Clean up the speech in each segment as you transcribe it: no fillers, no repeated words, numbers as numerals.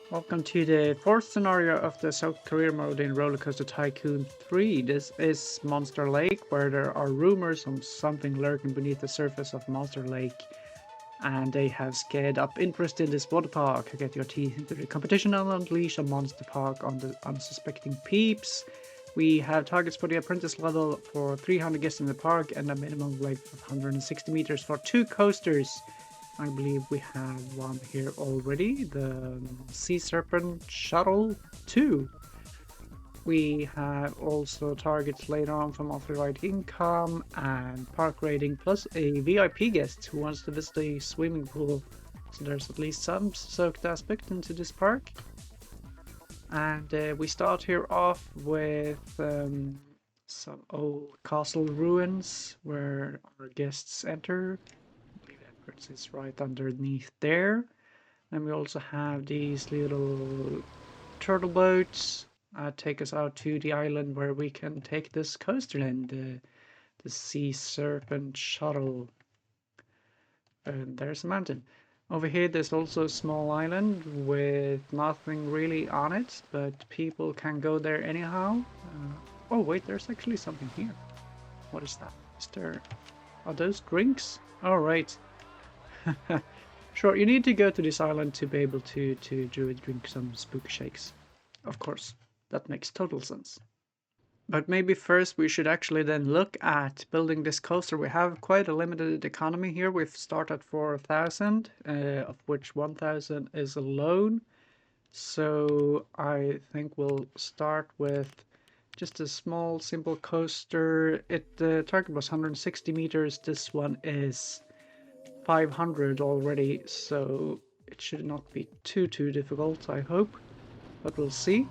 Welcome to the fourth scenario of the South Career mode in Rollercoaster Tycoon 3. This is Monster Lake, where there are rumors of something lurking beneath the surface of Monster Lake, and they have scared up interest in this water park. Get your teeth into the competition and unleash a monster park on the unsuspecting peeps. We have targets for the Apprentice level for 300 guests in the park and a minimum length of 160 meters for 2 coasters. I believe we have one here already, the Sea Serpent Shuttle 2. We have also targets later on for monthly ride income and park rating, plus a VIP guest who wants to visit a swimming pool. So there's at least some soaked aspect into this park. And we start here off with some old castle ruins where our guests enter. Is right underneath there. And we also have these little turtle boats take us out to the island where we can take this coaster and the Sea Serpent Shuttle. And there's a mountain. Over here there's also a small island with nothing really on it, but people can go there anyhow. Oh wait, there's actually something here. What is that? Are those drinks? Oh right. Sure, you need to go to this island to be able to drink some spooky shakes. Of course, that makes total sense. But maybe first we should actually then look at building this coaster. We have quite a limited economy here. We've started at 4,000, of which 1,000 is a loan. So I think we'll start with just a small, simple coaster. The target was 160 meters. This one is 500 already, so it should not be too difficult, I hope, but we'll see.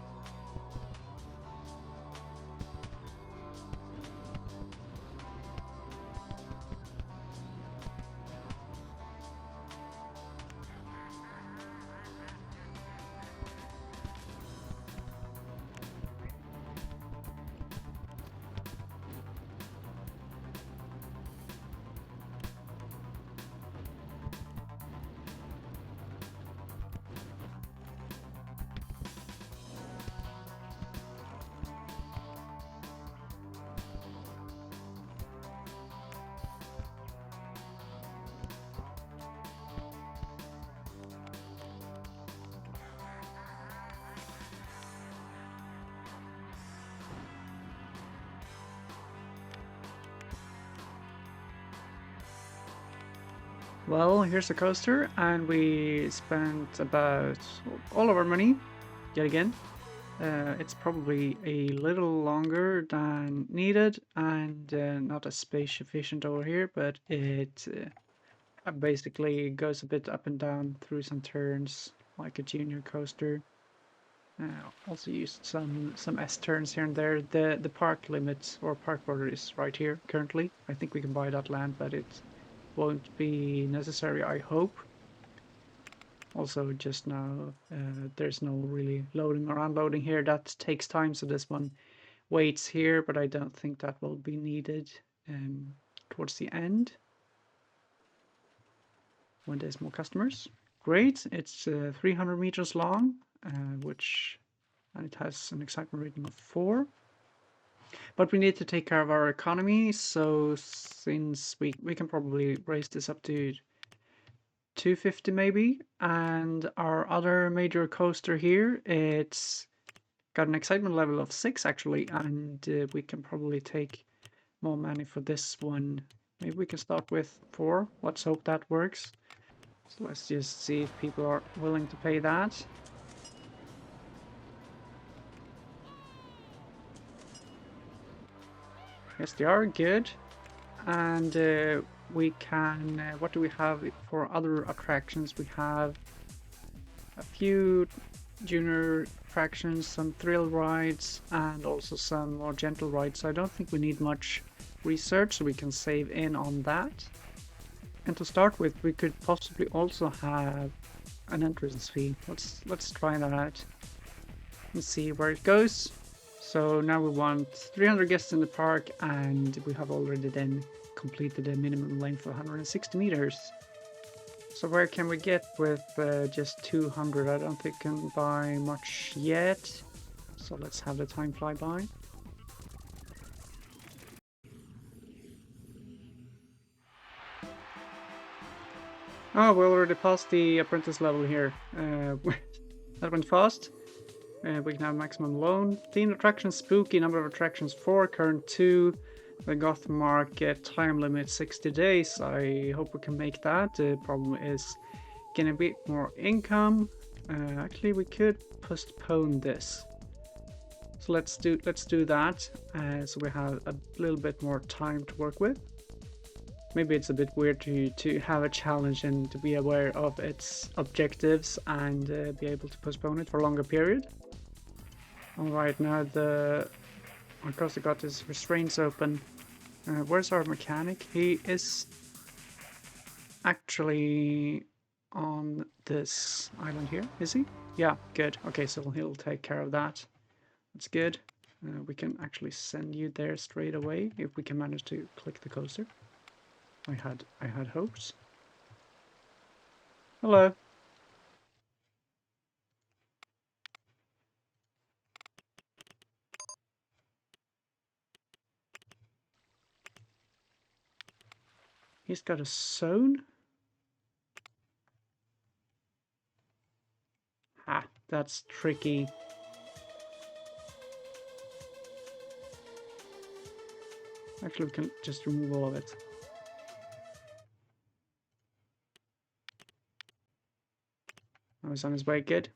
Well, here's the coaster, and we spent about all of our money, yet again. It's probably a little longer than needed, and not as space efficient over here, but it basically goes a bit up and down through some turns, like a junior coaster. Also used some S-turns here and there. The park limit or park border is right here currently. I think we can buy that land, but it won't be necessary, I hope. Also, just now, there's no really loading or unloading here. That takes time, so this one waits here, but I don't think that will be needed towards the end when there's more customers. Great, it's 300 meters long, and it has an excitement rating of 4. But we need to take care of our economy, so since we can probably raise this up to 250 maybe, and our other major coaster here, it's got an excitement level of 6 actually, and we can probably take more money for this one. Maybe we can start with 4. Let's hope that works. So let's just see if people are willing to pay that. Yes, they are good. And we can, what do we have for other attractions? We have a few junior attractions, some thrill rides, and also some more gentle rides. So I don't think we need much research, so we can save in on that. And to start with, we could possibly also have an entrance fee. Let's try that out and see where it goes. So now we want 300 guests in the park, and we have already then completed a minimum length of 160 meters. So where can we get with just 200? I don't think we can buy much yet. So let's have the time fly by. Oh, we already passed the apprentice level here. That went fast. We can have maximum loan. Themed attractions spooky, number of attractions 4, current 2. The Goth Market time limit 60 days. I hope we can make that. The problem is getting a bit more income. Actually, we could postpone this. So let's do that. So we have a little bit more time to work with. Maybe it's a bit weird to have a challenge and to be aware of its objectives and be able to postpone it for a longer period. Alright, now the coaster got his restraints open. Where's our mechanic? He is actually on this island here, is he? Yeah, good. Okay, so he'll take care of that. That's good. We can actually send you there straight away if we can manage to click the coaster. I had hopes. Hello. He's got a zone. Ha, that's tricky. Actually, we can just remove all of it. Oh, he's on his way, good.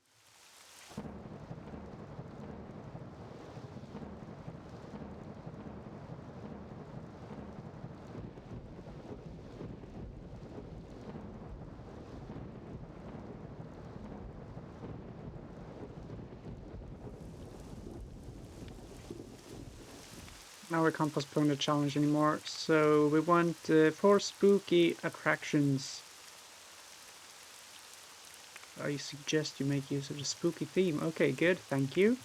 Now we can't postpone the challenge anymore, so we want 4 spooky attractions. I suggest you make use of the spooky theme. Okay, good, thank you.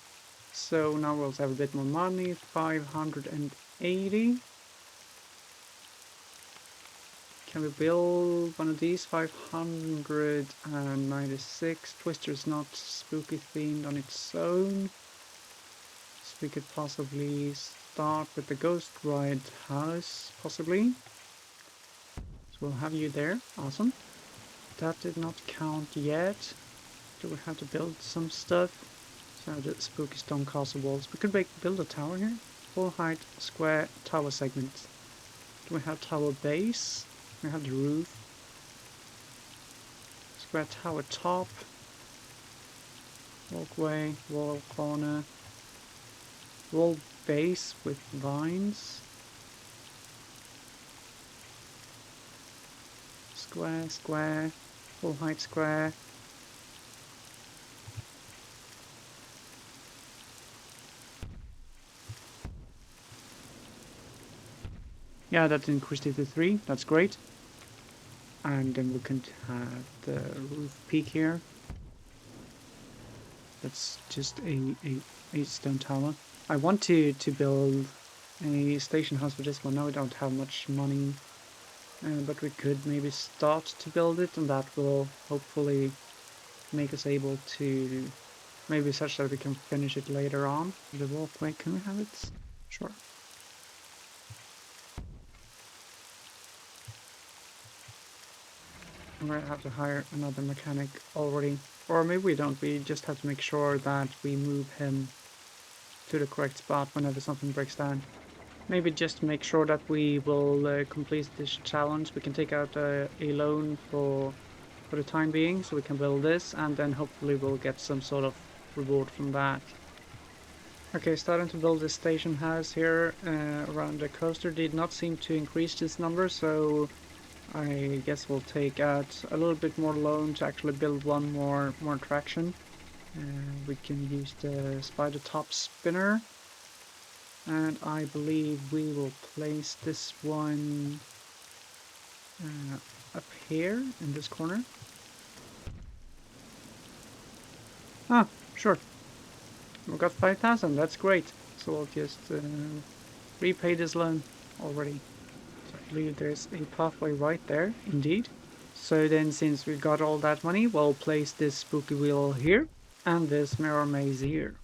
So now we'll have a bit more money, 580. Can we build one of these? 596. Twister's not spooky themed on its own. So we could possibly start with the Ghost Ride house, possibly. So we'll have you there. Awesome. That did not count yet. Do we have to build some stuff? So the spooky stone castle walls. We could build a tower here. Full height square tower segment. Do we have tower base? We have the roof. Square tower top. Walkway, wall corner. Wall base with vines. Square, square. Full height square. Yeah, that increased it to 3. That's great. And then we can have the roof peak here. That's just a stone tower. I want to build a station house for this one. Now we don't have much money, but we could maybe start to build it, and that will hopefully make us able to, maybe such that we can finish it later on. The walkway, can we have it? Sure. I'm gonna have to hire another mechanic already. Or maybe we don't, we just have to make sure that we move him to the correct spot whenever something breaks down. Maybe just make sure that we will complete this challenge. We can take out a loan for the time being, so we can build this, and then hopefully we'll get some sort of reward from that. Okay, starting to build this station house here around the coaster. Did not seem to increase this number, so I guess we'll take out a little bit more loan to actually build one more attraction. We can use the spider top spinner, and I believe we will place this one up here in this corner. Ah, sure. We got 5,000, that's great. So we'll just repay this loan already. So I believe there's a pathway right there, indeed. So then, since we got all that money, we'll place this spooky wheel here and this mirror maze here.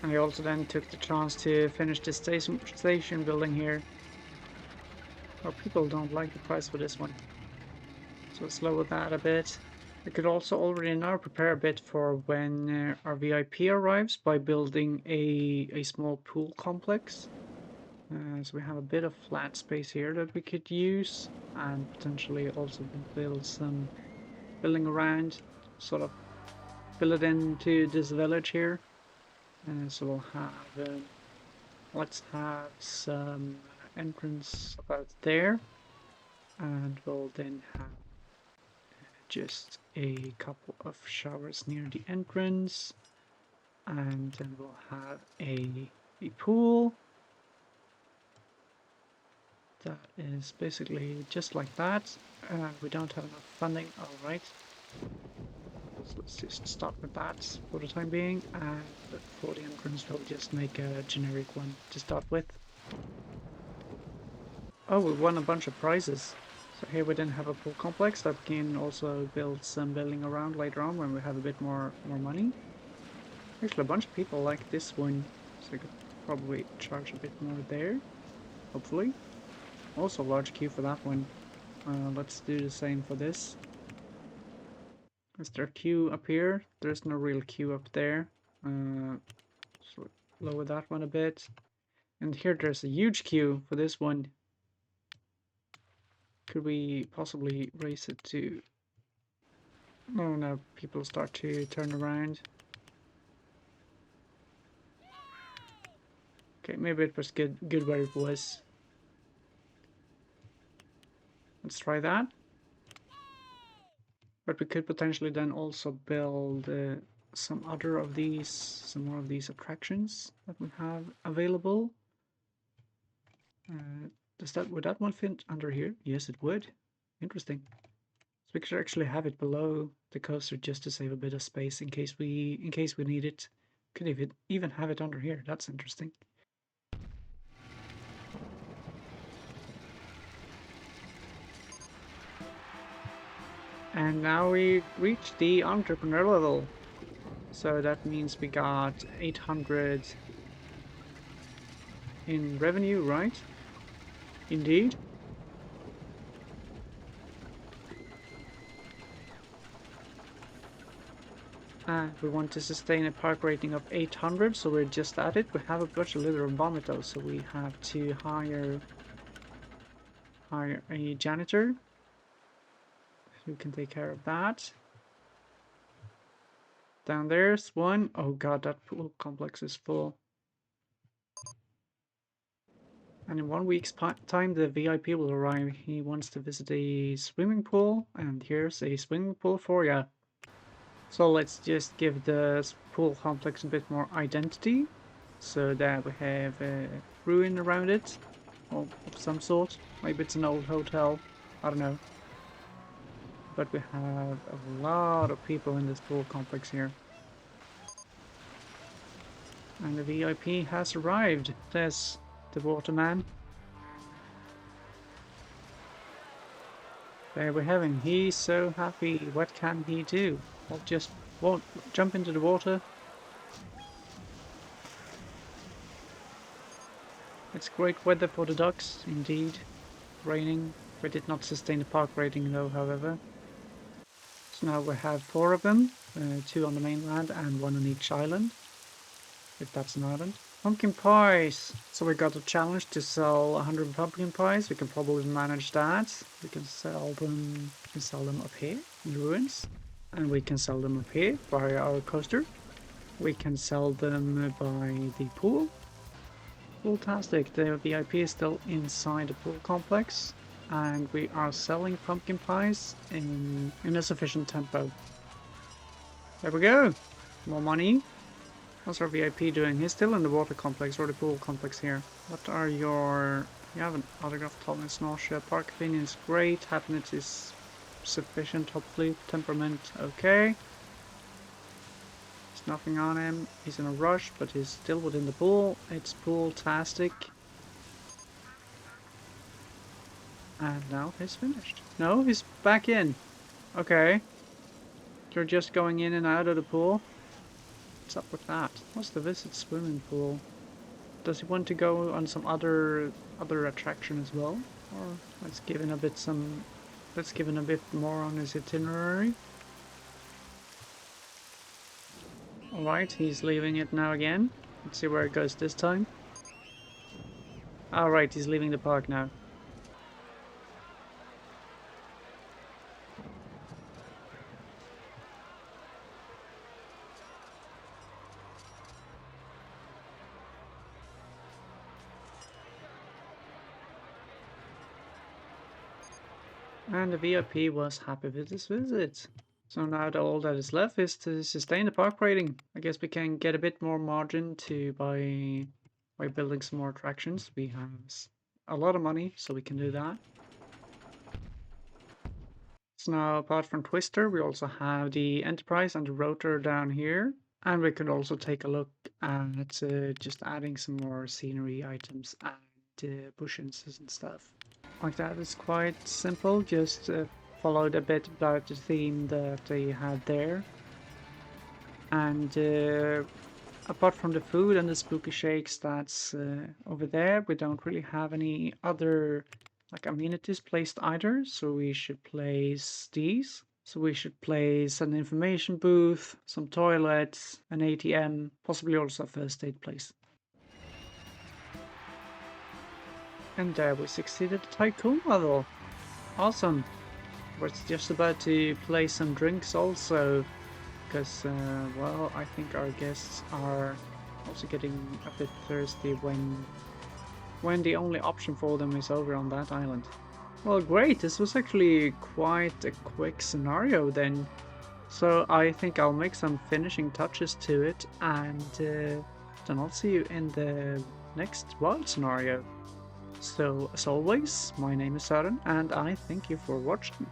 And we also then took the chance to finish the station building here. Our people don't like the price for this one, so let's lower that a bit. We could also already now prepare a bit for when our VIP arrives by building a small pool complex. So we have a bit of flat space here that we could use, and potentially also build some building around, sort of fill it into this village here. So we'll have, let's have some entrance about there, and we'll then have just a couple of showers near the entrance, and then we'll have a pool that is basically just like that. We don't have enough funding. All right, so let's just start with that for the time being, and for the entrance we'll just make a generic one to start with. Oh, we won a bunch of prizes. So here we then have a pool complex that we can also build some building around later on when we have a bit more money. Actually, a bunch of people like this one, so I could probably charge a bit more there, hopefully. Also a large queue for that one. Let's do the same for this. Is there a queue up here? There's no real queue up there. So lower that one a bit. And here there's a huge queue for this one. Could we possibly raise it to... Oh no, people start to turn around. Okay, maybe it was good where it was. Let's try that. But we could potentially then also build some more of these attractions that we have available. Would that one fit under here? Yes, it would. Interesting. So we could actually have it below the coaster just to save a bit of space in case we need it. Could even have it under here. That's interesting. And now we reached the entrepreneur level. So that means we got 800 in revenue, right? Indeed. And we want to sustain a park rating of 800, so we're just at it. We have a bunch of litter and vomit though, so we have to hire a janitor who can take care of that. Down there's one. Oh god, that pool complex is full. And in 1 week's time, the VIP will arrive. He wants to visit a swimming pool, and here's a swimming pool for ya. So let's just give the pool complex a bit more identity, so that we have a ruin around it, or of some sort. Maybe it's an old hotel, I don't know. But we have a lot of people in this pool complex here. And the VIP has arrived. There's the waterman. There we have him. He's so happy. What can he do? Well, just won't jump into the water. It's great weather for the ducks, indeed. Raining. We did not sustain the park rating though, however. So now we have 4 of them, 2 on the mainland and 1 on each island, if that's an island. Pumpkin pies! So we got a challenge to sell 100 pumpkin pies. We can probably manage that. We can sell them up here in the ruins. And we can sell them up here by our coaster. We can sell them by the pool. Fantastic, the VIP is still inside the pool complex. And we are selling pumpkin pies in a sufficient tempo. There we go! More money. How's our VIP doing? He's still in the water complex or the pool complex here. What are your... You have an autograph, tolerance, nausea, park opinion is great, happiness is sufficient, hopefully, temperament, okay. There's nothing on him, he's in a rush, but he's still within the pool. It's pool-tastic. And now he's finished. No, he's back in. Okay. You're just going in and out of the pool? What's up with that? What's the visit swimming pool? Does he want to go on some other attraction as well? Or let's give in a bit more on his itinerary. Alright, he's leaving it now again. Let's see where it goes this time. Alright, he's leaving the park now. And the VIP was happy with his visit. So now all that is left is to sustain the park rating. I guess we can get a bit more margin by building some more attractions. We have a lot of money, so we can do that. So now, apart from Twister, we also have the Enterprise and the Rotor down here. And we could also take a look at just adding some more scenery items and bushes and stuff. Like that is quite simple, just followed a bit about the theme that they had there. And apart from the food and the spooky shakes that's over there, we don't really have any other like amenities placed either, so we should place these. So we should place an information booth, some toilets, an ATM, possibly also a first aid place. And there we succeeded the Tycoon level. Awesome. We're just about to play some drinks also, because, well, I think our guests are also getting a bit thirsty when the only option for them is over on that island. Well, great. This was actually quite a quick scenario then. So I think I'll make some finishing touches to it, and then I'll see you in the next wild scenario. So, as always, my name is Søren, and I thank you for watching.